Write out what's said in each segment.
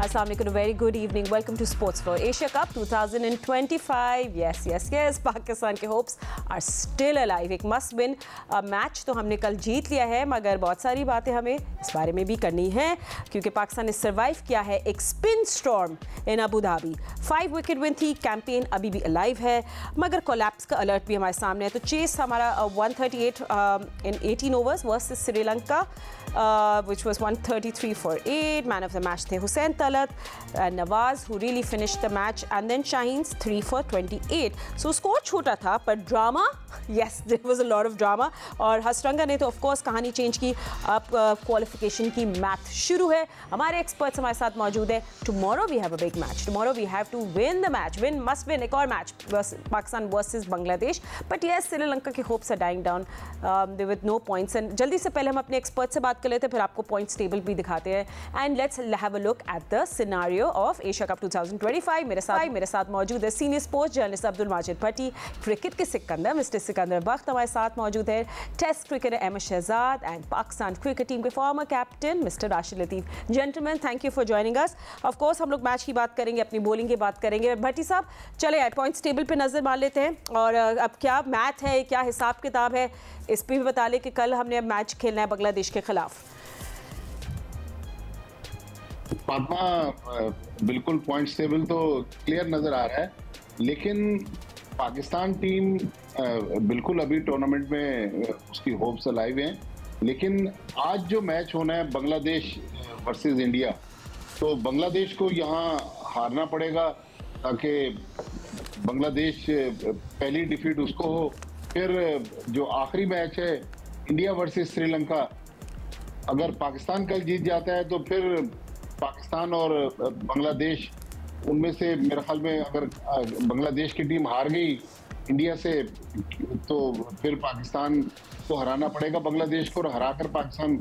Assalamu alaikum, very good evening. Welcome to Sports for Asia Cup 2025. Yes. Pakistan के hopes are still alive. एक must win match तो हमने कल जीत लिया है, मगर बहुत सारी बातें हमें इस बारे में भी करनी है क्योंकि पाकिस्तान ने सर्वाइव किया है एक स्पिन स्टॉर्म इन अबू धाबी। 5 विकेट विन थी, कैंपेन अभी भी अलाइव है, मगर कोलैप्स का अलर्ट भी हमारे सामने है। तो चेस हमारा 138 in 18 overs versus Sri Lanka, which was 133 for 8. Man of the match थे Hussain Talat and Nawaz, who really finished the match, and then Shaheen's 3 for 28. So score छोटा था पर drama, yes, there was a lot of drama. और हसरंगा ने तो of course कहानी change की। अब क्वालिफिकेशन की मैथ शुरू है। हमारे एक्सपर्ट्स हमारे साथ मौजूद है। Tomorrow we have a big match, tomorrow we have to win the match, win must win. एक और match Pakistan versus Bangladesh, but yes Sri Lanka के hopes are dying down with no points. And जल्दी से पहले हम अपने एक्सपर्ट से बात कर लेते हैं, फिर आपको पॉइंट्स टेबल भी दिखाते हैं। And let's have a look at the scenario of Asia cup 2025। मेरे साथ मौजूद है senior sports journalist Abdul Majid Bhatti, cricket के सिकंदर मिस्टर सिकंदर बख्त हमारे साथ मौजूद है, test cricketer Ahmad Shehzad and Pakistan cricket team के former captain mister Rashid Latif. Gentleman, thank you for joining us. Of course हम लोग मैच की बात करेंगे, अपनी बॉलिंग की बात करेंगे। भट्टी साहब, चले यार पॉइंट्स टेबल पे नजर मार लेते हैं, और अब क्या मैथ है, क्या हिसाब किताब है, इस पर भी बता लें कि कल हमने अब मैच खेलना है बांग्लादेश के खिलाफ। फातिमा, बिल्कुल पॉइंट्स टेबल तो क्लियर नजर आ रहा है, लेकिन पाकिस्तान टीम बिल्कुल अभी टूर्नामेंट में उसकी होप्स अलाइव हैं। लेकिन आज जो मैच होना है बांग्लादेश वर्सेस इंडिया, तो बांग्लादेश को यहाँ हारना पड़ेगा ताकि बांग्लादेश पहली डिफीट उसको हो। फिर जो आखिरी मैच है इंडिया वर्सेस श्रीलंका, अगर पाकिस्तान कल जीत जाता है तो फिर पाकिस्तान और बांग्लादेश, उनमें से मेरे ख्याल में अगर बांग्लादेश की टीम हार गई इंडिया से तो फिर पाकिस्तान को हराना पड़ेगा बांग्लादेश को, और हराकर पाकिस्तान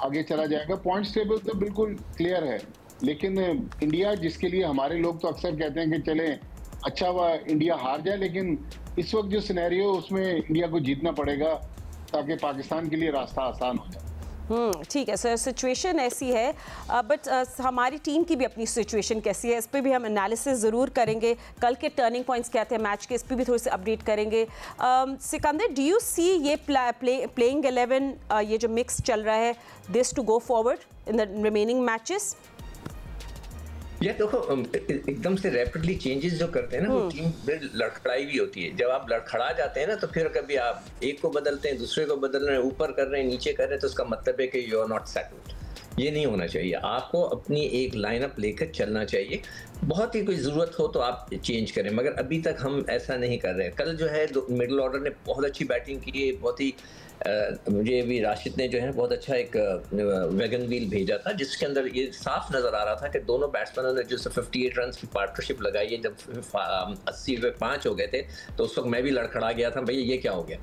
आगे चला जाएगा। पॉइंट्स टेबल तो बिल्कुल क्लियर है, लेकिन इंडिया, जिसके लिए हमारे लोग तो अक्सर कहते हैं कि चलें अच्छा हुआ इंडिया हार जाए, लेकिन इस वक्त जो सिनेरियो उसमें इंडिया को जीतना पड़ेगा ताकि पाकिस्तान के लिए रास्ता आसान हो जाए। ठीक है सर, सिचुएशन ऐसी है, बट हमारी टीम की भी अपनी सिचुएशन कैसी है, इस पर भी हम एनालिसिस ज़रूर करेंगे। कल के टर्निंग पॉइंट्स क्या थे मैच के, इस पर भी थोड़ी सी अपडेट करेंगे। सिकंदर, डू यू सी ये प्लेइंग 11 ये जो मिक्स चल रहा है, this to go forward in the remaining matches? ये देखो, एकदम से रैपिडली चेंजेस जो करते हैं ना, वो टीम में लड़खड़ाई भी होती है। जब आप लड़खड़ा जाते हैं ना, तो फिर कभी आप एक को बदलते हैं, दूसरे को बदल रहे हैं, ऊपर कर रहे हैं, नीचे कर रहे हैं, तो उसका मतलब है कि यू आर नॉट सेटल्ड। ये नहीं होना चाहिए। आपको अपनी एक लाइनअप लेकर चलना चाहिए। बहुत ही कोई ज़रूरत हो तो आप चेंज करें, मगर अभी तक हम ऐसा नहीं कर रहे हैं। कल जो है मिडिल ऑर्डर ने बहुत अच्छी बैटिंग की है, बहुत ही मुझे भी राशिद ने जो है बहुत अच्छा एक वैगन व्हील भेजा था, जिसके अंदर ये साफ नज़र आ रहा था कि दोनों बैट्समैनों ने जो 58 रन की पार्टनरशिप लगाई है। जब 80 पे 5 हो गए थे तो उस वक्त मैं भी लड़खड़ा गया था, भैया ये क्या हो गया,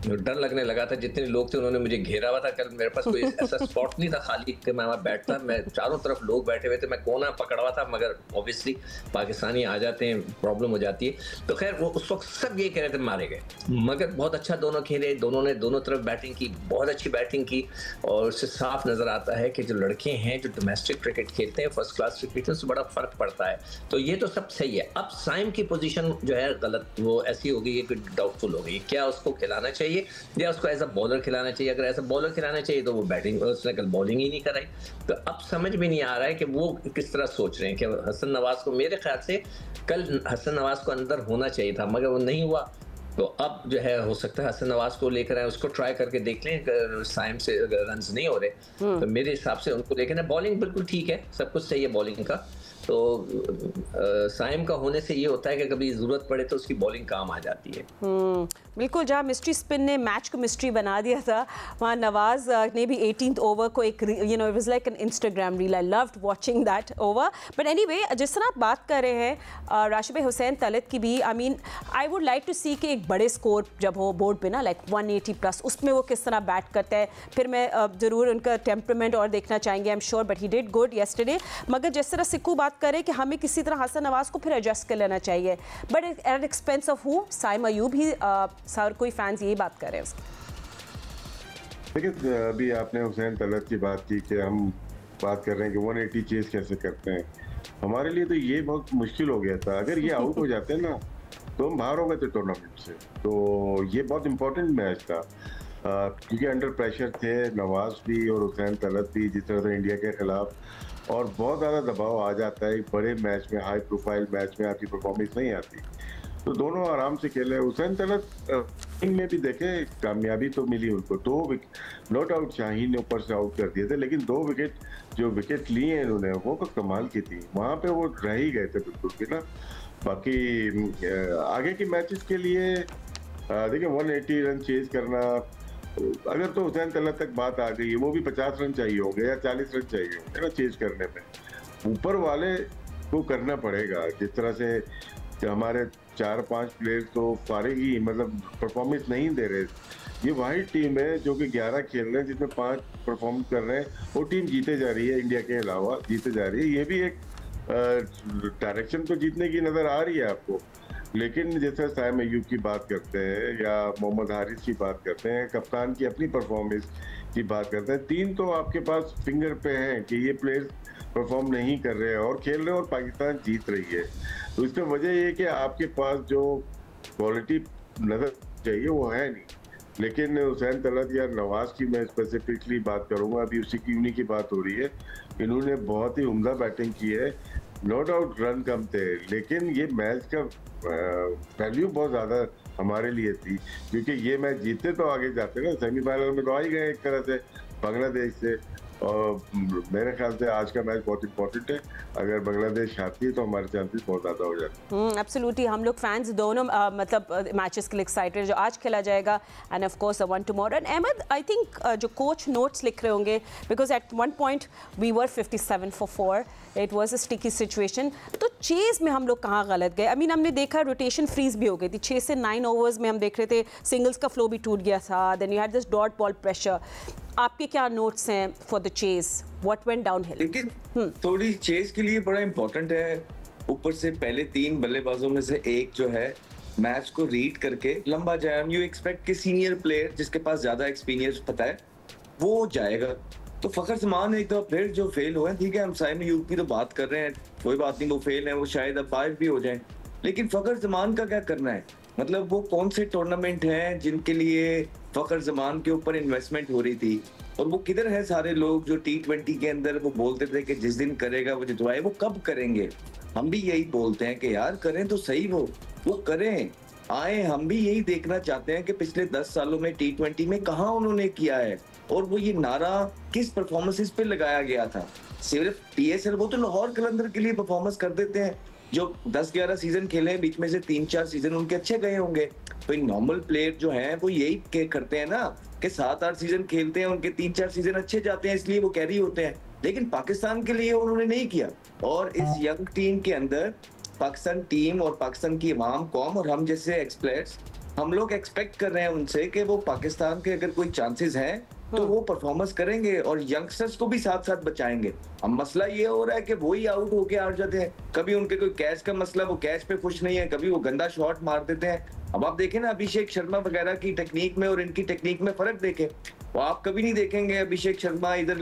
डर लगने लगा था। जितने लोग थे उन्होंने मुझे घेरा हुआ था। कल मेरे पास कोई ऐसा स्पॉट नहीं था खाली कि मैं वहाँ बैठता, मैं चारों तरफ लोग बैठे हुए थे, मैं कोना पकड़ा हुआ था, मगर ऑब्वियसली पाकिस्तानी आ जाते हैं, प्रॉब्लम हो जाती है। तो खैर वो उस वक्त सब ये कह रहे थे मारे गए, मगर बहुत अच्छा दोनों खेले, दोनों ने दोनों तरफ बैटिंग की, बहुत अच्छी बैटिंग की, और उससे साफ नज़र आता है कि जो लड़के हैं जो डोमेस्टिक क्रिकेट खेलते हैं, फर्स्ट क्लास क्रिकेट, उससे बड़ा फ़र्क पड़ता है। तो ये तो सब सही है। अब साइम की पोजीशन जो है गलत, वो ऐसी हो गई है कि डाउटफुल हो गई। क्या उसको खिलाना चाहिए या उसको एज अ बॉलर खिलाना चाहिए? अगर एज अ बॉलर खिलाना चाहिए तो वो बैटिंग, उसने कल बॉलिंग ही नहीं कराई। तो अब समझ में नहीं आ रहा है कि वो किस तरह सोच रहे हैं कि हसन नवाज को, मेरे ख्याल से कल हसन नवाज को अंदर होना चाहिए था, मगर वो नहीं हुआ। तो अब जो है हो सकता है हसन नवाज को लेकर आए, उसको ट्राई करके देख लें। अगर साइम से अगर रन नहीं हो रहे तो मेरे हिसाब से उनको लेकर, बॉलिंग बिल्कुल ठीक है, सब कुछ सही है बॉलिंग का। तो साइम का होने से ये होता है कि कभी ज़रूरत पड़े तो उसकी बॉलिंग काम आ जाती है। बिल्कुल, जहाँ मिस्ट्री स्पिन ने मैच को मिस्ट्री बना दिया था, वहाँ नवाज ने भी 18th ओवर को एक it was like an Instagram reel. I loved watching that over. But anyway, जिस तरह आप बात कर रहे हैं राशिद भाई, हुसैन तलत की भी, I mean I would like to see कि एक बड़े स्कोर जब हो बोर्ड पे ना, लाइक 180+, उसमें वो किस तरह बैट करता है। फिर मैं ज़रूर उनका टेम्परामेंट और देखना चाहेंगे, I am sure, but he did good yesterday. मगर जिस तरह सिक्कू बात करें कि हमें किसी तरह हसन नवाज को फिर एडजस्ट कर लेना चाहिए, but at expense of who? Saim Ayub ही, सर कोई फैंस यही बात कर रहे हैं उसकी। देखिए, अभी आपने हुसैन तलत की बात की कि हम बात कर रहे हैं कि 180 चेज कैसे करते हैं। हमारे लिए तो ये बहुत मुश्किल हो गया था। अगर ये आउट हो जाते ना तो हम बाहर हो गए थे टूर्नामेंट से। तो ये बहुत इंपॉर्टेंट मैच था क्योंकि अंडर प्रेशर थे नवाज भी और हुसैन तलत भी, जिस तरह से इंडिया के खिलाफ, और बहुत ज़्यादा दबाव आ जाता है बड़े मैच में, हाई प्रोफाइल मैच में आपकी परफॉर्मेंस नहीं आती। तो दोनों आराम से खेले। हुसैन तलत में भी देखे कामयाबी तो मिली उनको, 2 विकेट नो डाउट शाहीन ने ऊपर से आउट कर दिए थे, लेकिन 2 विकेट जो विकेट लिए हैं इन्होंने वो कमाल की थी। वहाँ पे वो रह ही गए थे बिल्कुल भी ना। बाकी आगे के मैचेस के लिए देखिए 180 रन चेज करना, अगर तो हुसैन तलत तक बात आ गई है, वो भी 50 रन चाहिए होंगे या 40 रन चाहिए होंगे ना चेज करने में। ऊपर वाले को करना पड़ेगा। जिस तरह से हमारे 4-5 प्लेयर्स तो फारिग ही, मतलब परफॉर्मेंस नहीं दे रहे। ये वही टीम है जो कि 11 खेल रहे हैं जिसमें 5 परफॉर्म कर रहे हैं, वो टीम जीते जा रही है, इंडिया के अलावा जीते जा रही है। ये भी एक डायरेक्शन तो जीतने की नजर आ रही है आपको। लेकिन जैसे साइम अय्यूब की बात करते हैं या मोहम्मद हारिस की बात करते हैं, कप्तान की अपनी परफॉर्मेंस की बात करते हैं, 3 तो आपके पास फिंगर पे हैं कि ये प्लेयर्स परफॉर्म नहीं कर रहे हैं और खेल रहे हैं और पाकिस्तान जीत रही है। तो इसका वजह ये है कि आपके पास जो क्वालिटी नजर चाहिए वो है नहीं। लेकिन हुसैन तलत या नवाज की मैं स्पेसिफिकली बात करूंगा, अभी उसी की उन्हीं की बात हो रही है। इन्होंने बहुत ही उम्दा बैटिंग की है, नो डाउट रन कम थे, लेकिन ये मैच का वैल्यू बहुत ज़्यादा हमारे लिए थी क्योंकि ये मैच जीतते तो आगे जाते ना, सेमीफाइनल में तो आ ही गए एक तरह से बांग्लादेश से। और मेरे ख्याल से आज का मैच बहुत इंपॉर्टेंट है। अगर बांग्लादेश आती है तो हमारे चांसेस बहुत ज़्यादा हो जाते हैं। एब्सोल्युटली, हम लोग फैंस दोनों मतलब मैचेस के लिए एक्साइटेड, जो आज खेला जाएगा and of course one tomorrow. And Ahmed, I think जो कोच नोट्स लिख रहे होंगे, because at one point we were 57 for 4, it was a sticky situation. तो चेज में हम लोग कहाँ गलत गए? आई मीन हमने देखा रोटेशन फ्रीज भी हो गई थी, 6 से 9 ओवर्स में हम देख रहे थे सिंगल्स का फ्लो भी टूट गया था। Then you had this dot ball pressure. आपके क्या नोट्स हैं for the chase? What went downhill? लेकिन थोड़ी चेज के लिए बड़ा इंपॉर्टेंट है, ऊपर से पहले 3 बल्लेबाजों में से एक जो है मैच को रीड करके लंबा जाए। यू एक्सपेक्ट कि सीनियर प्लेयर जिसके पास ज्यादा एक्सपीरियंस पता है वो जाएगा। तो फखर जमान एक तो फिर जो फेल हुए, ठीक है हम साइम अय्यूब की तो बात कर रहे हैं, कोई बात नहीं, वो फेल है, वो शायद अब 5 भी हो जाए। लेकिन फखर जमान का क्या करना है? मतलब वो कौन से टूर्नामेंट हैं जिनके लिए फखर जमान के ऊपर इन्वेस्टमेंट हो रही थी, और वो किधर है सारे लोग जो T20 के अंदर वो बोलते थे कि जिस दिन करेगा वो जितवाए। वो कब करेंगे? हम भी यही बोलते हैं कि यार करें तो सही, वो करें, आए। हम भी यही देखना चाहते हैं कि पिछले 10 सालों में T20 में कहाँ उन्होंने किया है, और वो ये नारा किस परफॉर्मेंसेस पे लगाया गया था। सिर्फ TSL, वो तो लाहौर कलंदर के लिए परफॉर्मेंस कर देते हैं, जो 10-11 सीजन खेले हैं, बीच में से 3-4 सीजन उनके अच्छे गए होंगे। तो नॉर्मल प्लेयर जो हैं वो यही करते हैं ना कि 7-8 सीजन खेलते हैं, उनके 3-4 सीजन अच्छे जाते हैं, इसलिए वो कैरी होते हैं। लेकिन पाकिस्तान के लिए उन्होंने नहीं किया। और इस यंग टीम के अंदर पाकिस्तान टीम और पाकिस्तान की इमाम कौम और हम जैसे एक्सप्लेयर्स, हम लोग एक्सपेक्ट कर रहे हैं उनसे कि वो पाकिस्तान के अगर कोई चांसेस हैं तो वो परफॉर्मेंस करेंगे और यंगस्टर्स को भी साथ साथ बचाएंगे। अब मसला ये हो रहा है कि वो ही आउट होके आ जाते हैं। कभी उनके कोई कैच का मसला, वो कैच पे खुश नहीं है, कभी वो गंदा शॉट मार देते हैं। अब आप देखें ना अभिषेक शर्मा वगैरह की टेक्निक में और इनकी टेक्निक में फर्क देखें। वो आप कभी नहीं देखेंगे अभिषेक शर्मा इधर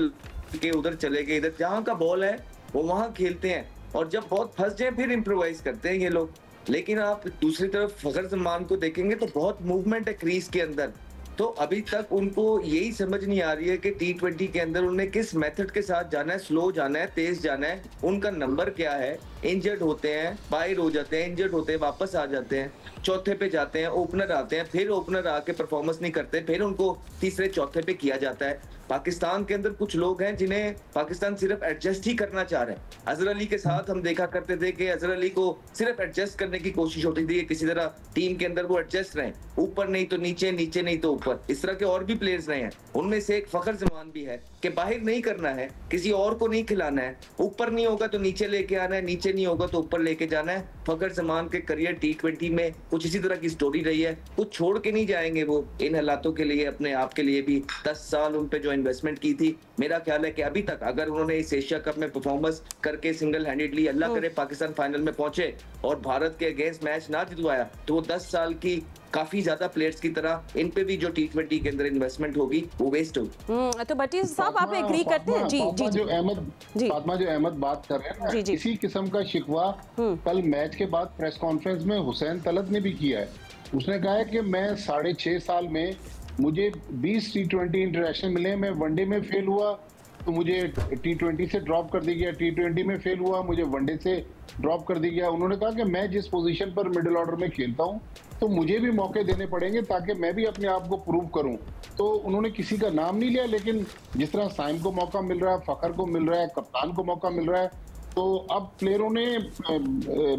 के उधर चले गए, इधर जहाँ का बॉल है वो वहां खेलते हैं, और जब बहुत फंस जाए फिर इम्प्रोवाइज करते हैं ये लोग। लेकिन आप दूसरी तरफ फखर जमान को देखेंगे तो बहुत मूवमेंट है क्रीज के अंदर। तो अभी तक उनको यही समझ नहीं आ रही है कि T20 के अंदर उन्हें किस मेथड के साथ जाना है, स्लो जाना है, तेज जाना है, उनका नंबर क्या है। इंजर्ड होते हैं, बाहर हो जाते हैं, इंजर्ड होते हैं, वापस आ जाते हैं, चौथे पे जाते हैं, ओपनर आते हैं, फिर ओपनर आके परफॉर्मेंस नहीं करते, फिर उनको तीसरे चौथे पे किया जाता है। पाकिस्तान के अंदर कुछ लोग हैं जिन्हें पाकिस्तान सिर्फ एडजस्ट ही करना चाह रहे हैं। अजहर अली के साथ हम देखा करते थे कि अजहर अली को सिर्फ एडजस्ट करने की कोशिश होती थी, किसी तरह टीम के अंदर वो एडजस्ट रहे, ऊपर नहीं तो नीचे, नीचे नहीं तो ऊपर। इस तरह के और भी प्लेयर्स रहे हैं, उनमें से एक फखर जमान भी है कि बाहर नहीं करना है, किसी और को नहीं खिलाना है, ऊपर नहीं होगा तो नीचे लेके आना है, नीचे नहीं होगा तो ऊपर लेके जाना है। फखर जमान के करियर T20 में कुछ इसी तरह की स्टोरी रही है। कुछ छोड़ के नहीं जाएंगे वो इन हालातों के लिए, अपने आप के लिए भी 10 साल उन पे जो इन्वेस्टमेंट की थी। मेरा ख्याल है कि अभी तक अगर उन्होंने इस एशिया कप में परफॉर्मेंस करके सिंगल हैंडेडली, अल्लाह करे पाकिस्तान फाइनल में पहुंचे और भारत के अगेंस्ट मैच ना जितवाया, तो वो 10 साल की काफी ज्यादा प्लेयर्स की तरह इन पे भी जो T20 के अंदर इन्वेस्टमेंट होगी वो वेस्ट होगी। तो भट्टी साहब आप एग्री करते हैं? जी जी जो अहमद बात कर रहे हैं ना, इसी किस्म का शिकवा कल मैच के बाद प्रेस कॉन्फ्रेंस में हुसैन तलत ने भी किया है। उसने कहा है कि मैं 6.5 साल में मुझे 20 T20 इंटरनेशनल मिले, मैं वनडे में फेल हुआ तो मुझे T20 से ड्रॉप कर दिया गया, T20 में फेल हुआ मुझे वनडे से ड्रॉप कर दिया गया। उन्होंने कहा कि मैं जिस पोजीशन पर मिडिल ऑर्डर में खेलता हूं तो मुझे भी मौके देने पड़ेंगे ताकि मैं भी अपने आप को प्रूव करूं। तो उन्होंने किसी का नाम नहीं लिया, लेकिन जिस तरह साइम को मौका मिल रहा है, फखर को मिल रहा है, कप्तान को मौका मिल रहा है, तो अब प्लेयरों ने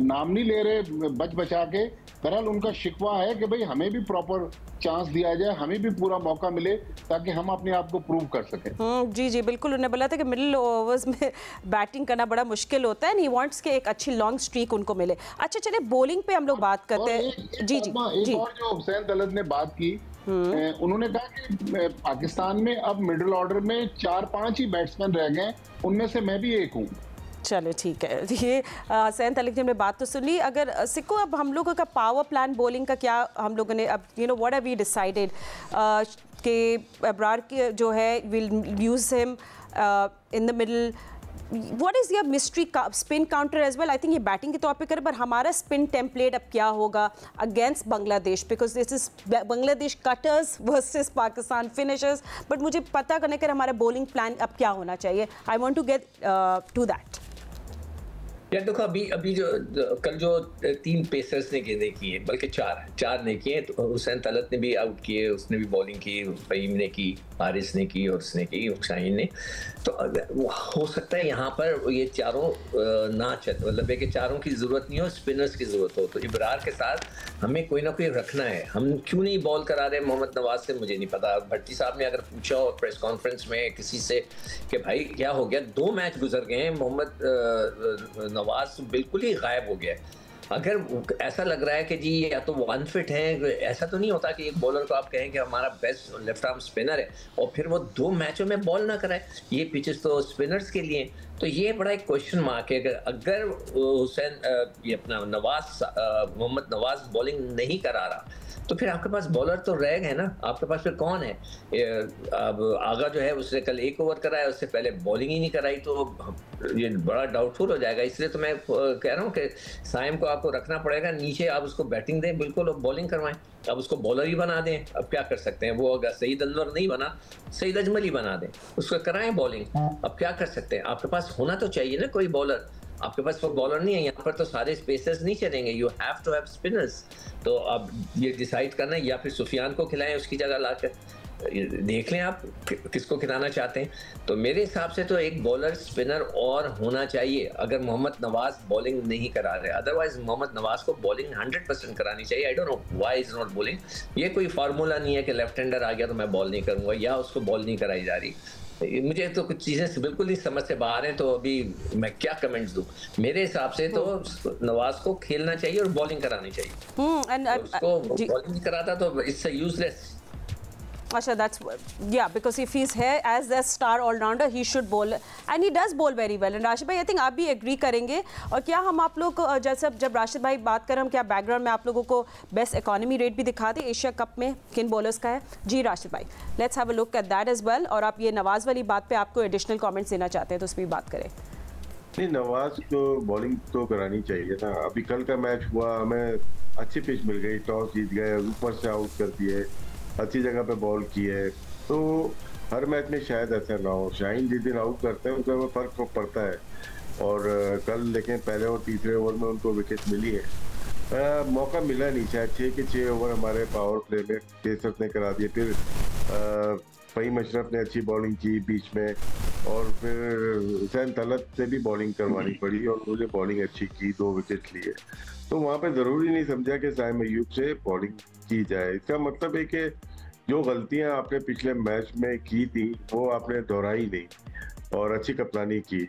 नाम नहीं ले रहे बच बचा के। बहरहाल उनका शिकवा है कि भाई हमें भी प्रॉपर चांस दिया जाए, हमें भी पूरा मौका मिले ताकि हम अपने आप को प्रूव कर सकें। जी जी बिल्कुल, उन्होंने बोला था कि मिडिल ओवर्स में बैटिंग करना बड़ा मुश्किल होता है, ही वांट्स के एक अच्छी लॉन्ग स्ट्रीक उनको मिले। अच्छा चलिए बॉलिंग पे हम लोग बात करते हैं। जी जी एक और जो हुसैन तलत ने बात की, उन्होंने कहा कि पाकिस्तान में अब मिडिल ऑर्डर में 4-5 ही बैट्समैन रह गए, उनमें से मैं भी एक हूँ। चलो ठीक है, ये हुसैन तलत ने बात तो सुन ली। अगर सिक्को अब हम लोगों का पावर प्लान बॉलिंग का क्या हम लोगों ने अब व्हाट हैव वी डिसाइडेड कि अबरार के जो है will use him in the middle, what is your mystery spin counter as well? I think ये बैटिंग के तौर पे करें, पर हमारा स्पिन टेम्पलेट अब क्या होगा against Bangladesh, because this is Bangladesh cutters versus Pakistan finishers, but मुझे पता करने कर हमारा बॉलिंग प्लान अब क्या होना चाहिए। I want to get to that. यार देखो अभी जो कल जो 3 पेसर्स ने गेंदें की है, बल्कि 4 ने किए, तो हुसैन तलत ने भी आउट किए, उसने भी बॉलिंग की, फहीम ने की, हारिस ने की और उसने की, शाहीन ने। तो हो सकता है यहाँ पर ये चारों ना चल, मतलब है कि चारों की ज़रूरत नहीं हो, स्पिनर्स की ज़रूरत हो। तो इब्रार के साथ हमें कोई ना कोई रखना है। हम क्यों नहीं बॉल करा रहे मोहम्मद नवाज से, मुझे नहीं पता। भट्टी साहब ने अगर पूछा हो प्रेस कॉन्फ्रेंस में किसी से कि भाई क्या हो गया, 2 मैच गुजर गए हैं, मोहम्मद नवाज बिल्कुल ही गायब हो गया है। अगर ऐसा लग रहा है कि जी या तो वो अनफिट हैं, ऐसा तो नहीं होता कि एक बॉलर को आप कहें कि हमारा बेस्ट लेफ्ट आर्म स्पिनर है और फिर वो 2 मैचों में बॉल ना कराए। ये पिचेस तो स्पिनर्स के लिए, तो ये बड़ा एक क्वेश्चन मार्क है। अगर हुसैन ये अपना मोहम्मद नवाज बॉलिंग नहीं करा रहा तो फिर आपके पास बॉलर तो रह गए ना, आपके पास फिर कौन है? अब आगा जो है उसने कल 1 ओवर कराया, उससे पहले बॉलिंग ही नहीं कराई, तो ये बड़ा डाउटफुल हो जाएगा। इसलिए तो मैं कह रहा हूँ कि साइम को आपको रखना पड़ेगा नीचे, आप उसको बैटिंग दें बिल्कुल और बॉलिंग करवाएं, अब उसको बॉलर ही बना दें। अब क्या कर सकते हैं, वो अगर सईद अनवर नहीं बना, सईद अजमल ही बना दें, उसको कराएं बॉलिंग। अब क्या कर सकते हैं, आपके पास होना तो चाहिए ना कोई बॉलर। आपके पास वो बॉलर नहीं है, यहाँ पर तो सारे स्पेसर्स नहीं चलेंगे, you have to have spinners. तो अब ये डिसाइड करना है, या फिर सुफियान को खिलाएं उसकी जगह लाकर, देख लें आप किसको खिलाना चाहते हैं। तो मेरे हिसाब से तो एक बॉलर स्पिनर और होना चाहिए अगर मोहम्मद नवाज बॉलिंग नहीं करा रहे। अदरवाइज मोहम्मद नवाज को बॉलिंग 100% करानी चाहिए। I don't know why is not bowling. ये कोई फार्मूला नहीं है कि लेफ्ट हैंडर आ गया तो मैं बॉल नहीं करूंगा या उसको बॉल नहीं कराई जा रही। मुझे तो कुछ चीजें बिल्कुल नहीं समझ से बाहर हैं, तो अभी मैं क्या कमेंट्स दूं। मेरे हिसाब से तो नवाज को खेलना चाहिए और बॉलिंग करानी चाहिए। उसको बॉलिंग नहीं कराता तो it's useless. Asha, that's yeah, because if he's here as a star all-rounder, he should bowl and he does bowl very well. And Rashid भाई, I think आप भी एग्री करेंगे। और क्या हम आप लोग जब राशिद भाई बात करें, हम क्या बैकग्राउंड में आप लोगों को बेस्ट इकोनॉमी रेट भी दिखा दें एशिया कप में किन बॉलर्स का है? जी राशिद भाई, let's have a look at that as well. और आप ये नवाज वाली बात पे आपको एडिशनल कमेंट्स देना चाहते हैं तो उस पर भी बात करें। नहीं, नवाज को बॉलिंग तो करानी चाहिए ना। अभी कल का मैच हुआ, हमें अच्छी पिच मिल गई, टॉस जीत गए, ऊपर से आउट कर दिए, अच्छी जगह पे बॉल की है। तो हर मैच में शायद ऐसा ना हो। शाहीन जिस दिन आउट करते हैं उसका फर्क पड़ता है। और कल देखें पहले और तीसरे ओवर में उनको विकेट मिली है। मौका मिला नहीं, शायद 6 के 6 ओवर हमारे पावर प्ले में पेसर्स ने करा दिए। फिर फहीम अशरफ ने अच्छी बॉलिंग की बीच में, और फिर हुसैन तलत से भी बॉलिंग करवानी पड़ी और उन्होंने बॉलिंग अच्छी की, 2 विकेट लिए। तो वहाँ पे ज़रूरी नहीं समझा कि साइम अय्यूब से बॉलिंग की जाए। इसका मतलब है कि जो गलतियां आपने पिछले मैच में की थी वो आपने दोहराई नहीं और अच्छी कप्तानी की।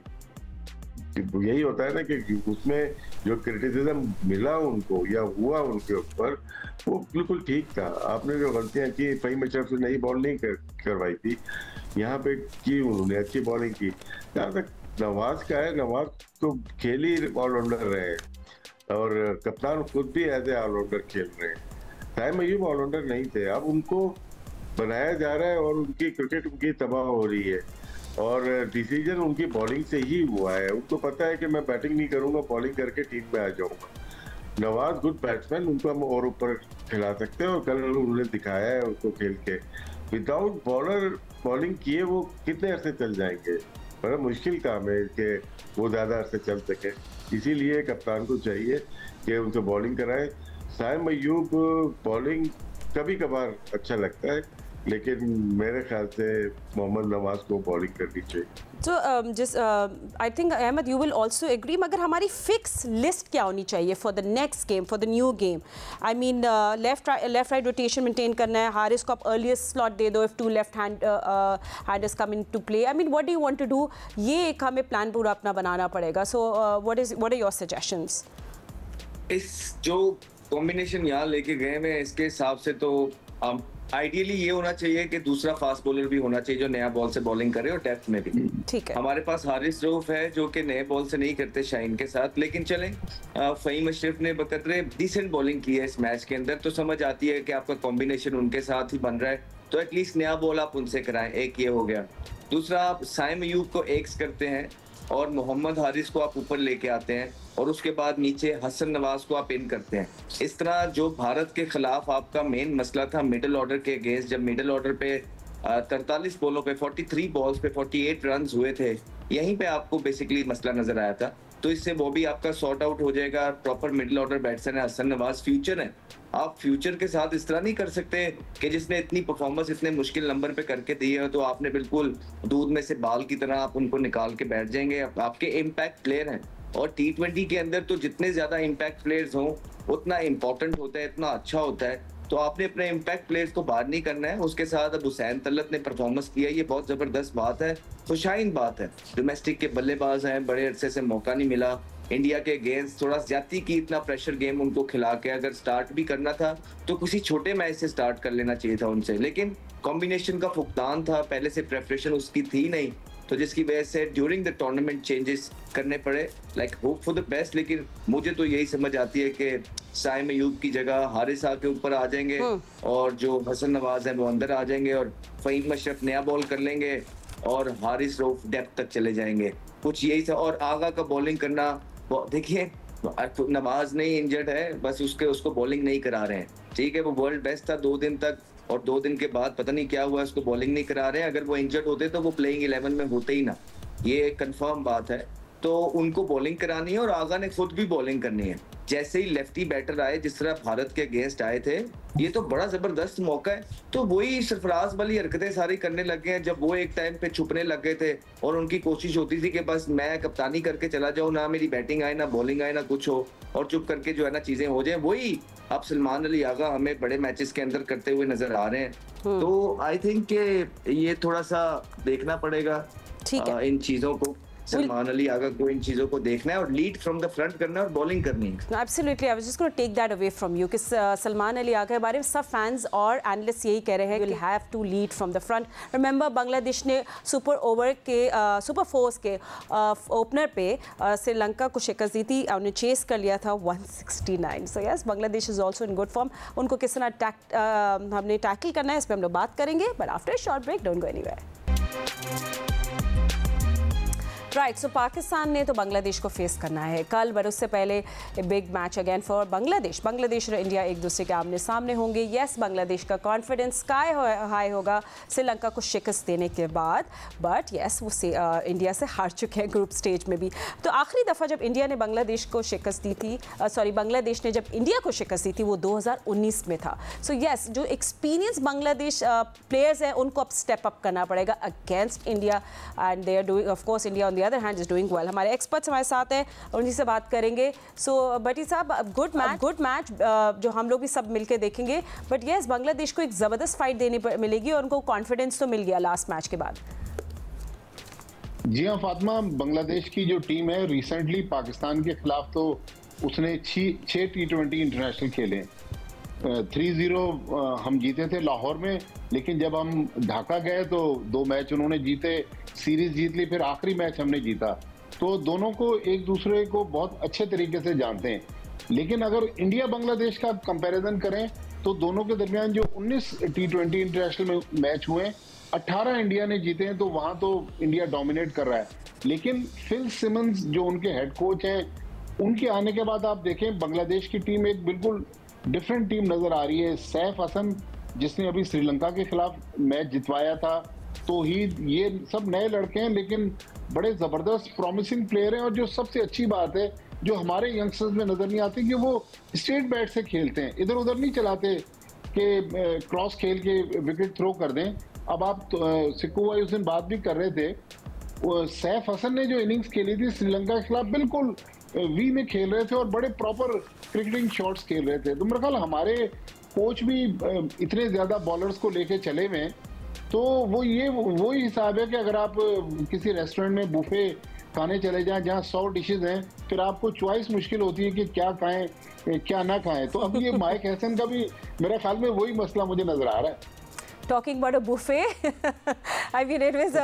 यही होता है ना कि उसमें जो क्रिटिसिज्म मिला उनको या हुआ उनके ऊपर, वो बिल्कुल ठीक था। आपने जो गलतियां की, फहीम अशरफ से नई बॉल नहीं करवाई थी, यहाँ पे की उन्होंने अच्छी बॉलिंग की। जहाँ तक नवाज का है, नवाज तो खेल ही ऑलराउंडर रहे हैं और कप्तान खुद भी एज ए ऑलराउंडर खेल रहे हैं। साइम अय्यूब ऑलराउंडर नहीं थे, अब उनको बनाया जा रहा है और उनकी क्रिकेट उनकी तबाह हो रही है और डिसीजन उनकी बॉलिंग से ही हुआ है। उनको पता है कि मैं बैटिंग नहीं करूंगा, बॉलिंग करके टीम में आ जाऊंगा। नवाज गुड बैट्समैन, उनको हम और ऊपर खिला सकते हैं और कल उन्होंने दिखाया है उसको खेल के। विदाउट बॉलर बॉलिंग किए वो कितने अरसे चल जाएंगे, बड़ा मुश्किल काम है कि वो ज़्यादा अरसे चल सके। इसीलिए कप्तान को चाहिए कि उनसे बॉलिंग कराए। साइम अय्यूब बॉलिंग कभी कभार अच्छा लगता है, लेकिन मेरे ख्याल से मोहम्मद नवाज को बॉलिंग करनी चाहिए। तो जिस I think Ahmed you will also agree, मगर हमारी फिक्स लिस्ट क्या होनी चाहिए for the next game, for the new game? I mean left right rotation maintain करना है, हारिस को आप अर्लीस्ट स्लॉट दे दो if two left handers come in to play. I mean what do you want to do? ये एक हमें plan पूरा अपना बनाना पड़ेगा। So what are your suggestions? इस जो कॉम्बिनेशन यहाँ लेके गए हैं इसके हिसाब से तो आइडियली ये होना चाहिए कि दूसरा फास्ट बॉलर भी होना चाहिए जो नया बॉल से बॉलिंग करे और डेप्थ में भी। ठीक है, हमारे पास हारिस रऊफ है जो कि नए बॉल से नहीं करते शाहीन के साथ, लेकिन चलें फहीम अशरफ ने बकदरे डिसेंट बॉलिंग की है इस मैच के अंदर, तो समझ आती है कि आपका कॉम्बिनेशन उनके साथ ही बन रहा है, तो एटलीस्ट नया बॉल आप उनसे कराएं। एक ये हो गया। दूसरा, आप साइम अय्यूब को एक्स करते हैं और मोहम्मद हारिस को आप ऊपर लेके आते हैं और उसके बाद नीचे हसन नवाज को आप इन करते हैं। इस तरह जो भारत के खिलाफ आपका मेन मसला था मिडिल ऑर्डर के अगेंस्ट, जब मिडिल ऑर्डर पे 43 बॉलों पे 43 बॉल्स पे 48 रन हुए थे, यहीं पे आपको बेसिकली मसला नजर आया था। तो इससे वो भी आपका सॉर्ट आउट हो जाएगा। प्रॉपर मिडिल ऑर्डर बैट्समैन है हसन नवाज, फ्यूचर है। आप फ्यूचर के साथ इस तरह नहीं कर सकते कि जिसने इतनी परफॉर्मेंस इतने मुश्किल नंबर पे करके दी है तो आपने बिल्कुल दूध में से बाल की तरह आप उनको निकाल के बैठ जाएंगे। आपके इम्पैक्ट प्लेयर हैं और T20 के अंदर तो जितने ज्यादा इम्पैक्ट प्लेयर्स हों उतना इंपॉर्टेंट होता है, इतना अच्छा होता है। तो आपने अपने इम्पैक्ट प्लेयर्स को बाहर नहीं करना है। उसके साथ अब हुसैन तलत ने परफॉर्मेंस किया, ये बहुत जबरदस्त बात है, खुशाइन बात है। डोमेस्टिक के बल्लेबाज हैं, बड़े अरसे से मौका नहीं मिला। इंडिया के अगेंस्ट थोड़ा ज्यादा की इतना प्रेशर गेम उनको खिला के अगर स्टार्ट भी करना था तो किसी छोटे मैच से स्टार्ट कर लेना चाहिए था उनसे, लेकिन कॉम्बिनेशन का फुकदान था, पहले से प्रेपरेशन उसकी थी नहीं, तो जिसकी वजह से ड्यूरिंग द टूर्नामेंट चेंजेस करने पड़े। Like hope for the best, लेकिन मुझे तो यही समझ आती है कि साइम अय्यूब की जगह हारिस के ऊपर आ जाएंगे और जो हसन नवाज है वो अंदर आ जाएंगे और फहीम अशरफ नया बॉल कर लेंगे और हारिस रऊफ डेप्थ तक चले जाएंगे, कुछ यही था। और आगा का बॉलिंग करना, देखिए नवाज नहीं इंजर्ड है, बस उसको बॉलिंग नहीं करा रहे हैं, ठीक है। वो वर्ल्ड बेस्ट था 2 दिन तक और 2 दिन के बाद पता नहीं क्या हुआ, उसको बॉलिंग नहीं करा रहे हैं। अगर वो इंजर्ड होते तो वो प्लेइंग 11 में होते ही ना, ये कंफर्म बात है। तो उनको बॉलिंग करानी है और आगा ने खुद भी बॉलिंग करनी है। जैसे ही लेफ्टी बैटर आए, जिस तरह भारत के अगेंस्ट आए थे, ये तो बड़ा जबरदस्त मौका है। तो वही सरफराज वाली हरकतें सारी करने लग गए हैं जब वो एक टाइम पे छुपने लग गए थे और उनकी कोशिश होती थी कि बस मैं कप्तानी करके चला जाऊं, ना मेरी बैटिंग आए ना बॉलिंग आए ना कुछ हो, और चुप करके जो है ना चीजें हो जाए। वही अब सलमान अली आगा हमें बड़े मैचेस के अंदर करते हुए नजर आ रहे हैं। तो आई थिंक के ये थोड़ा सा देखना पड़ेगा इन चीजों को। सलमान अली आगा को इन चीजों को देखना है और लीड फ्रॉम द फ्रंट करना है और बॉलिंग करनी है। Absolutely, I was just going to take that away from you कि सलमान अली आगा के बारे में सब फैंस और एनालिस्ट यही कह रहे हैं, will have to lead from the front. Remember Bangladesh ने सुपर फोर्स के ओपनर पे श्रीलंका को शिकस्त दी थी, उन्हें चेस कर लिया था 169। So yes, Bangladesh is also in good form. उनको किस तरह हमने टैकल करना है इस पर हम लोग बात करेंगे, but after short break, don't go anywhere. Right, so Pakistan ने तो बांग्लादेश को फेस करना है कल, बट उससे पहले big match again for Bangladesh. Bangladesh और इंडिया एक दूसरे के आमने सामने होंगे। यस, बांग्लादेश का कॉन्फिडेंस स्काई हाई होगा श्रीलंका को शिकस्त देने के बाद, बट यस वो इंडिया से हार चुके हैं ग्रुप स्टेज में भी। तो आखिरी दफ़ा जब इंडिया ने बांग्लादेश को शिकस्त दी थी, बांग्लादेश ने जब इंडिया को शिकस्त दी थी वो 2019 में था। सो यस, जो एक्सपीरियंस बांग्लादेश प्लेयर्स हैं उनको अब स्टेप अप करना पड़ेगा against India, and they are doing, of course India on the other hand is doing well. हमारे एक्सपर्ट्स हमारे साथ हैं और उन्हीं से बात करेंगे। सो बटी साहब, गुड मैच जो हम लोग भी सब मिलके देखेंगे, बट यस बांग्लादेश को एक ज़बरदस्त फाइट देनी मिलेगी और उनको कॉन्फिडेंस तो मिल गया लास्ट मैच के बाद। जी हाँ फातिमा, बांग्लादेश की जो टीम है रिसेंटली पाकिस्तान के खिलाफ तो उसने 6 T20 इंटरनेशनल खेले। 3-0 हम जीते थे लाहौर में, लेकिन जब हम ढाका गए तो 2 मैच उन्होंने जीते, सीरीज जीत ली, फिर आखिरी मैच हमने जीता। तो दोनों को एक दूसरे को बहुत अच्छे तरीके से जानते हैं। लेकिन अगर इंडिया बांग्लादेश का कंपैरिजन करें तो दोनों के दरमियान जो 19 T20 इंटरनेशनल मैच हुए 18 इंडिया ने जीते हैं, तो वहां तो इंडिया डोमिनेट कर रहा है। लेकिन फिल सिमंस जो उनके हेड कोच हैं, उनके आने के बाद आप देखें बांग्लादेश की टीम एक बिल्कुल डिफरेंट टीम नजर आ रही है। सैफ हसन जिसने अभी श्रीलंका के खिलाफ मैच जितवाया था, तौहीद, ये सब नए लड़के हैं लेकिन बड़े जबरदस्त प्रॉमिसिंग प्लेयर हैं। और जो सबसे अच्छी बात है जो हमारे यंगस्टर्स में नजर नहीं आती कि वो स्ट्रेट बैट से खेलते हैं, इधर उधर नहीं चलाते कि क्रॉस खेल के विकेट थ्रो कर दें। अब आप सिक्कू भाई उस दिन बात भी कर रहे थे, सैफ हसन ने जो इनिंग्स खेली थी श्रीलंका के खिलाफ बिल्कुल वी में खेल रहे थे और बड़े प्रॉपर क्रिकेटिंग शॉट्स खेल रहे थे। तो मेरा ख्याल हमारे कोच भी इतने ज्यादा बॉलर्स को लेके चले हुए, तो वही हिसाब है कि अगर आप किसी रेस्टोरेंट में बुफे खाने चले जाएं जहां 100 डिशेज हैं, फिर आपको चॉइस मुश्किल होती है कि क्या खाएं क्या ना खाएं। तो अब ये माइक हैसन का भी मेरे ख्याल में वही मसला मुझे नजर आ रहा है। Talking about a buffet, I mean, it was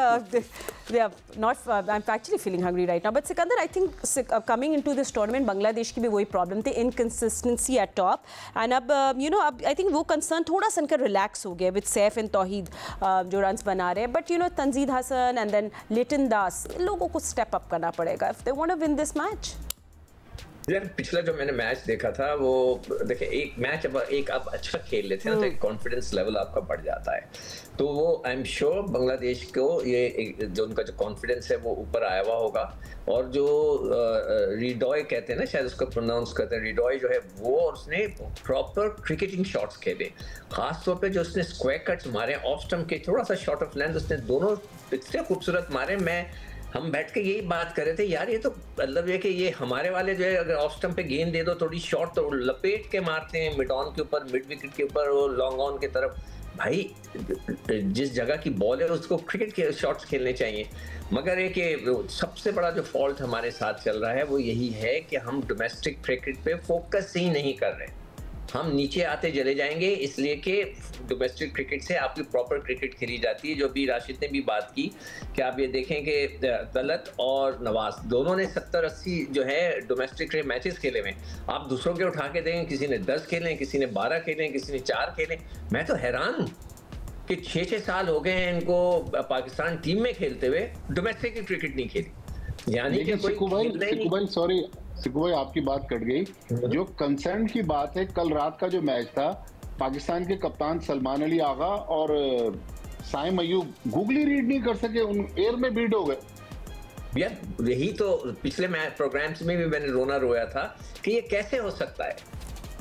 I'm actually feeling hungry right now. But Sikandar, I think coming into this tournament, Bangladesh की भी वही problem थी, inconsistency at top. And अब अब I think वो concern थोड़ा सा इनका relax हो गया with Saif and Tauheed जो runs बना रहे हैं. But Tanzid Hassan and then Liton Das, लोगों को step up करना पड़ेगा if they want to win this match. यार पिछला जो मैंने मैच देखा था वो देखिए, एक मैच अब आप अच्छा खेल लेते हैं ना तो कॉन्फिडेंस लेवल आपका बढ़ जाता है। तो वो आई एम श्योर बांग्लादेश को ये जो उनका जो कॉन्फिडेंस है वो ऊपर आया हुआ होगा। और जो रिडॉय कहते हैं ना, शायद उसको प्रोनाउंस करते हैं, रिडॉय जो है वो उसने प्रॉपर क्रिकेटिंग शॉट्स खेले, खासतौर पे जो उसने स्क्वायर कट्स मारे ऑफ स्टंप के थोड़ा सा शॉर्ट ऑफ लेंथ, उसने दोनों इतने खूबसूरत मारे। हम बैठ के यही बात कर रहे थे, यार ये तो मतलब ये कि ये हमारे वाले जो है अगर ऑफ स्टंप पे गेंद दे दो थोड़ी शॉर्ट तो लपेट के मारते हैं मिड ऑन के ऊपर, मिड विकेट के ऊपर और लॉन्ग ऑन की तरफ। भाई जिस जगह की बॉल है उसको क्रिकेट के शॉट्स खेलने चाहिए। मगर एक सबसे बड़ा जो फॉल्ट हमारे साथ चल रहा है वो यही है कि हम डोमेस्टिक क्रिकेट पे फोकस ही नहीं कर रहे। हम नीचे आते चले जाएंगे इसलिए कि डोमेस्टिक क्रिकेट से आपकी प्रॉपर क्रिकेट खेली जाती है। जो भी राशिद ने भी बात की कि आप ये देखें कि तलत और नवाज दोनों ने 70-80 जो है डोमेस्टिक मैचेस खेले हुए। आप दूसरों के उठा के देंगे, किसी ने 10 खेले, किसी ने 12 खेले, किसी ने 4 खेले। मैं तो हैरान हूँ कि 6-6 साल हो गए हैं इनको पाकिस्तान टीम में खेलते हुए, डोमेस्टिक क्रिकेट नहीं खेली। यानी कि सिक्कू भाई आपकी बात कट गई। जो कंसर्न की बात है, कल रात का जो मैच था, पाकिस्तान के कप्तान सलमान अली आगा और साइम अयूब गूगली रीड नहीं कर सके, उन एयर में बीट हो गए। यार यही तो पिछले प्रोग्राम्स में भी मैंने रोया था कि ये कैसे हो सकता है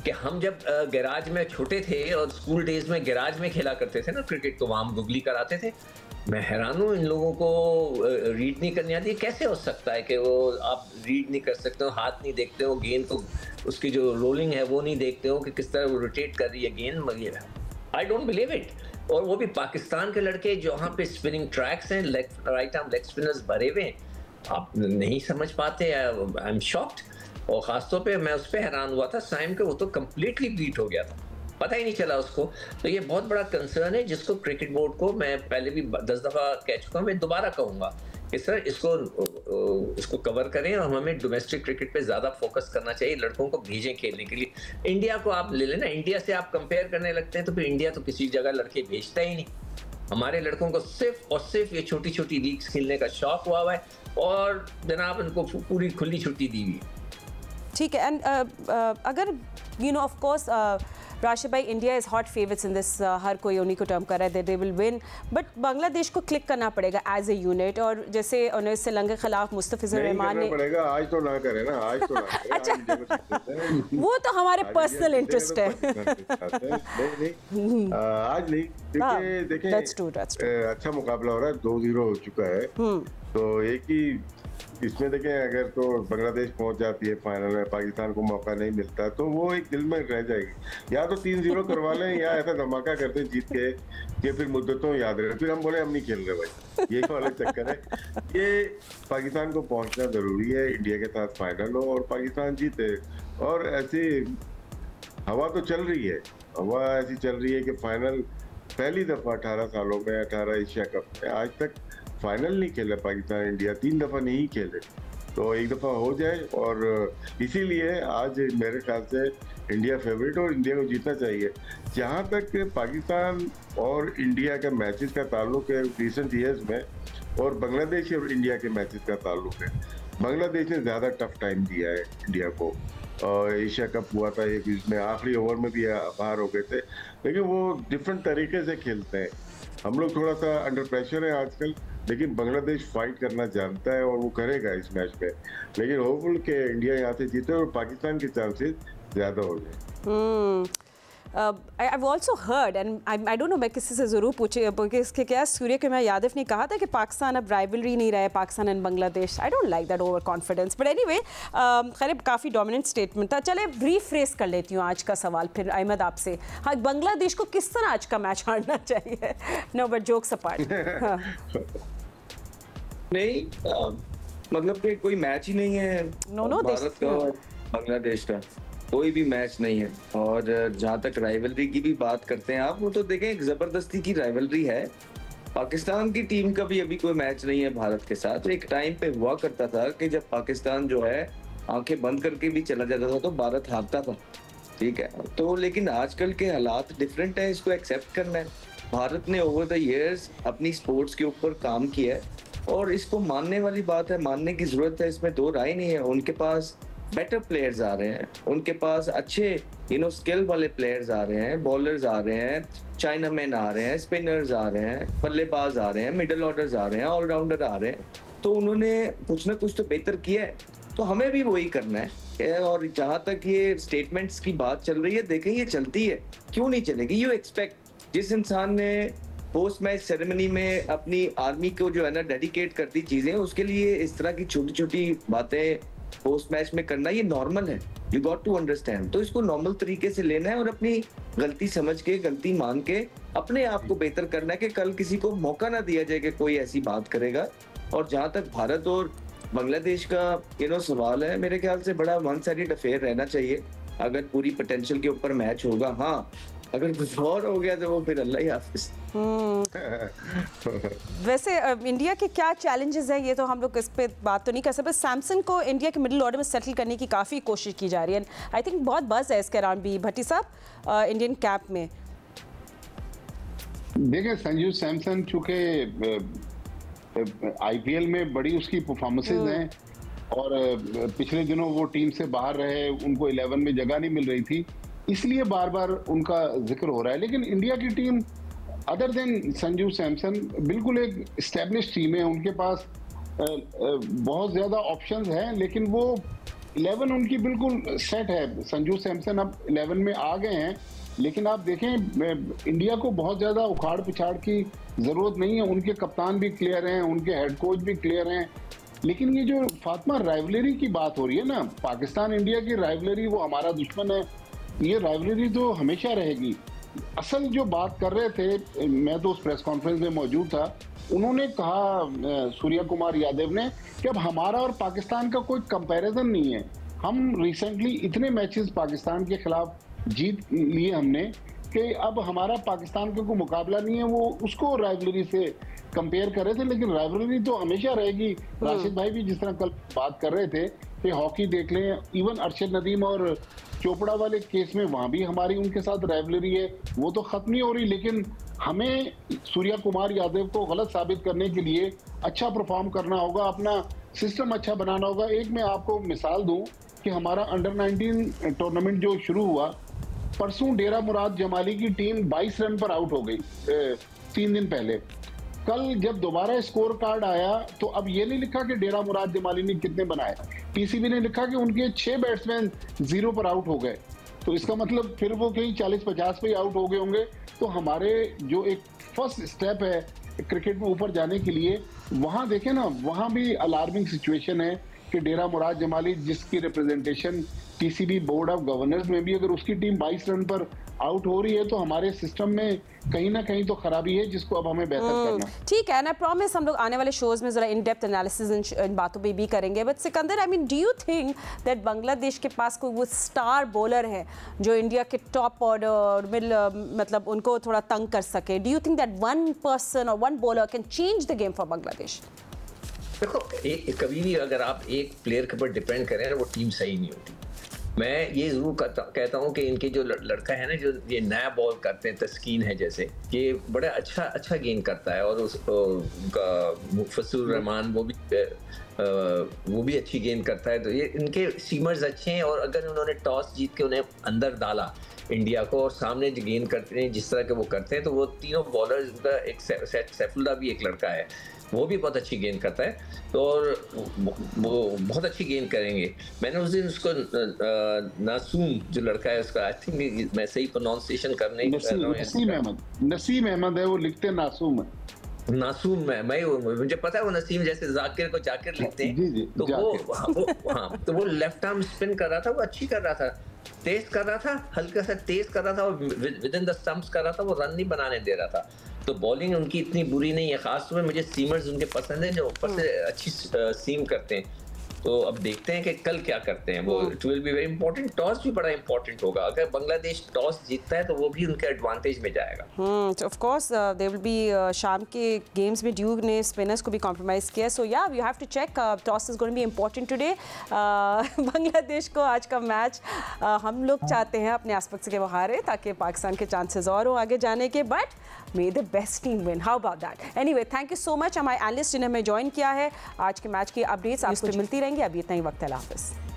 कि हम जब गैराज में छोटे थे और स्कूल डेज में गैराज में खेला करते थे ना क्रिकेट, तो वहाँ हम गूगली कराते थे। मैं हैरान हूँ इन लोगों को रीड नहीं करनी आती। कैसे हो सकता है कि वो आप रीड नहीं कर सकते हो, हाथ नहीं देखते हो, गेंद को उसकी जो रोलिंग है वो नहीं देखते हो कि किस तरह वो रोटेट कर रही है गेंद वगैरह। I don't believe it. और वो भी पाकिस्तान के लड़के जहाँ पे स्पिनिंग ट्रैक्स हैं, राइट आर्म लेग स्पिनर्स भरे हुए, आप नहीं समझ पाते। I am shocked. और ख़ासतौर पे मैं उस पर हैरान हुआ था साइम के, वो तो कम्प्लीटली बीट हो गया था, पता ही नहीं चला उसको। तो ये बहुत बड़ा कंसर्न है जिसको क्रिकेट बोर्ड को मैं पहले भी 10 दफ़ा कह चुका हूँ, मैं दोबारा कहूँगा कि सर इसको कवर करें और हमें डोमेस्टिक क्रिकेट पे ज़्यादा फोकस करना चाहिए। लड़कों को भेजें खेलने के लिए। इंडिया को आप ले लेना, इंडिया से आप कंपेयर करने लगते हैं तो फिर इंडिया तो किसी जगह लड़के भेजता ही नहीं। हमारे लड़कों को सिर्फ और सिर्फ ये छोटी छोटी लीग्स खेलने का शौक हुआ है और जनाब उनको पूरी खुली छुट्टी दी हुई। ठीक है। एंड अगर ऑफ कोर्स राशिद भाई, India is hot favourites in this, हर कोई उन्हीं को टर्म कर रहा है they will win, but Bangladesh को क्लिक करना पड़ेगा एज ए यूनिट। और जैसे उन्हें श्रीलंका के खिलाफ मुस्तफिजुर रहमान ने पड़ेगा, आज तो ना करे ना, आज तो ना करे। अच्छा, वो तो हमारे पर्सनल इंटरेस्ट है। नहीं, आज नहीं, क्योंकि देखें अच्छा मुकाबला हो रहा है, 2-0 हो चुका है। तो एक ही इसमें देखें, अगर तो बांग्लादेश पहुंच जाती है फाइनल में, पाकिस्तान को मौका नहीं मिलता तो वो एक दिल में रह जाएगी। या तो 3-0 करवा लें या ऐसा धमाका करते जीत के कि फिर मुद्दतों याद रहे, फिर हम बोले हम नहीं खेल रहे भाई, ये वाला चक्कर है। ये पाकिस्तान को पहुंचना जरूरी है, इंडिया के साथ फाइनल हो और पाकिस्तान जीते। और ऐसी हवा तो चल रही है, हवा ऐसी चल रही है कि फाइनल पहली दफा 18 सालों में, 18 एशिया कप में आज तक फाइनल नहीं खेला पाकिस्तान इंडिया, 3 दफा नहीं खेले। तो एक दफ़ा हो जाए, और इसीलिए आज मेरे ख्याल से इंडिया फेवरेट और इंडिया को जीतना चाहिए। जहाँ तक पाकिस्तान और इंडिया के मैचेस का ताल्लुक है रिसेंट ईयर्स में, और बांग्लादेश और इंडिया के मैचेस का ताल्लुक है, बांग्लादेश ने ज़्यादा टफ टाइम दिया है इंडिया को। एशिया कप हुआ था एक, इसमें आखिरी ओवर में भी बाहर हो गए थे, लेकिन वो डिफरेंट तरीके से खेलते हैं। हम लोग थोड़ा सा अंडर प्रेशर है आजकल, लेकिन बांग्लादेश फाइट करना जानता है और वो करेगा इस मैच में। लेकिन होपफुल कि इंडिया यहाँ से जीते और पाकिस्तान के चांसेस ज़्यादा हो जाए। I've also heard, and I don't know, मैं किसी से ज़रूर पूछे क्योंकि इसके क्या, सूर्य कुमार यादव ने कहा था कि पाकिस्तान अब राइवलरी नहीं रहा है, Pakistan and Bangladesh. I don't like that over confidence, but anyway खैर काफ़ी डोमिनेंट स्टेटमेंट था। चले रीफ्रेस कर लेती हूँ आज का सवाल फिर अहमद आपसे। हाँ, बांग्लादेश को किस तरह आज का मैच हारना चाहिए? No but jokes apart. नहीं, मतलब कि कोई मैच ही नहीं है भारत का और बांग्लादेश का, कोई भी मैच नहीं है। और जहाँ तक राइवलरी की भी बात करते हैं आप, वो तो देखें एक जबरदस्ती की राइवलरी है। पाकिस्तान की टीम का भी अभी कोई मैच नहीं है भारत के साथ। एक टाइम पे हुआ करता था कि जब पाकिस्तान जो है आंखें बंद करके भी चला जाता था तो भारत हारता था, ठीक है। तो लेकिन आजकल के हालात डिफरेंट है, इसको एक्सेप्ट करना है। भारत ने ओवर द इयर्स अपनी स्पोर्ट्स के ऊपर काम किया है और इसको मानने वाली बात है, मानने की जरूरत है, इसमें दो राय नहीं है। उनके पास बेटर प्लेयर्स आ रहे हैं, उनके पास अच्छे स्किल वाले प्लेयर्स आ रहे हैं, बॉलर्स आ रहे हैं, चाइनामैन आ रहे हैं, स्पिनर्स आ रहे हैं, बल्लेबाज आ रहे हैं, मिडल ऑर्डर्स आ रहे हैं, ऑलराउंडर आ रहे हैं। तो उन्होंने कुछ ना कुछ तो बेहतर किया है, तो हमें भी वही करना है। और जहां तक ये स्टेटमेंट्स की बात चल रही है, देखें ये चलती है, क्यों नहीं चलेगी। यू एक्सपेक्ट जिस इंसान ने पोस्ट मैच सेरेमनी में अपनी आर्मी को जो है ना डेडिकेट कर दी चीजें, उसके लिए इस तरह की छोटी छोटी बातें पोस्ट मैच में करना ये नॉर्मल है। You got to understand. तो इसको नॉर्मल तरीके से लेना है और अपनी गलती समझ के, गलती मान के अपने आप को बेहतर करना है कि कल किसी को मौका ना दिया जाए कि कोई ऐसी बात करेगा। और जहां तक भारत और बांग्लादेश का सवाल है, मेरे ख्याल से बड़ा वन साइडेड अफेयर रहना चाहिए अगर पूरी पोटेंशियल के ऊपर मैच होगा। हाँ, अगर कुछ और हो गया तो वो फिर अल्लाह ही हाफिज। वैसे इंडिया के क्या चैलेंजेस हैं, ये तो हम लोग इस पे बात तो नहीं कर सकते। सैमसन को इंडिया के मिडिल ऑर्डर में सेटल करने की काफ़ी कोशिश की जा रही है। आई थिंक बहुत बज़ है इसके अराउंड भी। भट्टी साहब, इंडियन कैप में देखिए, संजू सैमसन चूँकि IPL में बड़ी उसकी परफॉर्मेंसेज हैं और पिछले दिनों वो टीम से बाहर रहे, उनको 11 में जगह नहीं मिल रही थी, इसलिए बार बार उनका जिक्र हो रहा है। लेकिन इंडिया की team other than Sanju Samson बिल्कुल एक एस्टेब्लिश टीम है। उनके पास बहुत ज़्यादा ऑप्शंस हैं, लेकिन वो 11 उनकी बिल्कुल सेट है। संजू सैमसन अब 11 में आ गए हैं, लेकिन आप देखें इंडिया को बहुत ज़्यादा उखाड़ पिछाड़ की ज़रूरत नहीं है। उनके कप्तान भी क्लियर हैं, उनके हेड कोच भी क्लियर हैं। लेकिन ये जो फातिमा राइवलरी की बात हो रही है ना, पाकिस्तान इंडिया की राइवलरी, वो हमारा दुश्मन है, ये राइवलरी तो हमेशा रहेगी। असल जो बात कर रहे थे, मैं तो उस प्रेस कॉन्फ्रेंस में मौजूद था, उन्होंने कहा सूर्य कुमार यादव ने कि अब हमारा और पाकिस्तान का कोई कंपैरिजन नहीं है। हम रिसेंटली इतने मैचेस पाकिस्तान के खिलाफ जीत लिए हमने कि अब हमारा पाकिस्तान का कोई मुकाबला नहीं है। वो उसको राइवलरी से कंपेयर कर रहे थे, लेकिन राइवलरी तो हमेशा रहेगी। राशिद भाई भी जिस तरह कल बात कर रहे थे कि हॉकी देख लें, इवन अरशद नदीम और चोपड़ा वाले केस में वहां भी हमारी उनके साथ राइवलरी है, वो तो खत्म नहीं हो रही। लेकिन हमें सूर्य कुमार यादव को गलत साबित करने के लिए अच्छा परफॉर्म करना होगा, अपना सिस्टम अच्छा बनाना होगा। एक मैं आपको मिसाल दूं कि हमारा अंडर 19 टूर्नामेंट जो शुरू हुआ, परसों डेरा मुराद जमाली की टीम 22 रन पर आउट हो गई 3 दिन पहले। कल जब दोबारा स्कोर कार्ड आया तो अब ये नहीं लिखा कि डेरा मुराद जमाली ने कितने बनाए, PCB ने लिखा कि उनके 6 बैट्समैन 0 पर आउट हो गए। तो इसका मतलब फिर वो कहीं 40-50 पे ही आउट हो गए होंगे। तो हमारे जो एक फर्स्ट स्टेप है क्रिकेट में ऊपर जाने के लिए, वहाँ देखें ना, वहाँ भी अलार्मिंग सिचुएशन है कि डेरा मुराद जमाली जिसकी representation PCB board of governors में भी, अगर उसकी टीम 22 रन पर आउट हो रही है तो हमारे सिस्टम में कहीं ना कहीं तो खराबी है, जिसको अब हमें बेहतर करना। ठीक है, एंड आई प्रॉमिस हम लोग आने वाले शोज में जरा इन डेप्थ एनालिसिस इन बातों पे भी करेंगे। But Sikandar, I mean, do you think that Bangladesh के पास कोई वो स्टार बॉलर है जो इंडिया के टॉप ऑर्डर मिल मतलब उनको थोड़ा तंग कर सके? Do you think that one person और one bowler can change the game for Bangladesh? देखो कभी भी अगर आप एक प्लेयर के ऊपर डिपेंड करें ना, वो टीम सही नहीं होती। मैं ये जरूर कहता हूँ कि इनके जो लड़का है ना, जो ये नया बॉल करते हैं, तस्कीन है जैसे, ये बड़ा अच्छा गेंद करता है, और उनका मुफस्सुर रहमान वो भी अच्छी गेंद करता है। तो ये इनके सीमर्स अच्छे हैं, और अगर उन्होंने टॉस जीत के उन्हें अंदर डाला इंडिया को, और सामने जो गेंद करते हैं जिस तरह के वो करते हैं, तो वो तीनों बॉलर्स का एक सैफुल्ला भी एक लड़का है, वो भी बहुत अच्छी गेंद करता है, तो और वो बहुत अच्छी गेंद करेंगे। मैंने उस दिन उसको नासूम जो लड़का है उसका, आई थिंक मैं सही प्रोनाउंसिएशन करने नसीम अहमद है, वो लिखते नासूम है। नासूम है, मुझे पता है वो नसीम जैसे जाकिर को जाकिर लिखते हैं। जी, तो तो वो लेफ्ट आर्म स्पिन कर रहा था, वो अच्छी कर रहा था, तेज कर रहा था, हल्का सा तेज कर रहा था, और विद इन द स्टंप्स कर रहा था, वो रन नहीं बनाने दे रहा था। तो बॉलिंग उनकी इतनी बुरी नहीं है, खासतौर में मुझे सीमर्स उनके पसंद है, जो ऊपर से अच्छी सीम करते हैं। तो अब देखते हैं कि कल क्या करते हैं वो। It will be very important. Toss भी बड़ा इंपॉर्टेंट होगा, अगर बांग्लादेश टॉस जीतता है तो वो भी उनके एडवांटेज में जाएगा। Of course they will be शाम के गेम्स में ड्यूक ने स्पिनर्स को भी कॉम्प्रोमाइज़ किया, so yeah you have to check, toss is going to be important today. Bangladesh को आज का मैच हम लोग चाहते हैं अपने एस्पेक्ट से वो हारे, ताकि पाकिस्तान के चांसेस और हो आगे जाने के, but may the best team win. How about that? Anyway, thank you so much हमारे एनालिस्ट जिन्हें हमें ज्वाइन किया है। आज के मैच की अपडेट्स आपको मिलती रहेंगी। अभी इतना ही वक्त है, अल्लाह हाफिज़।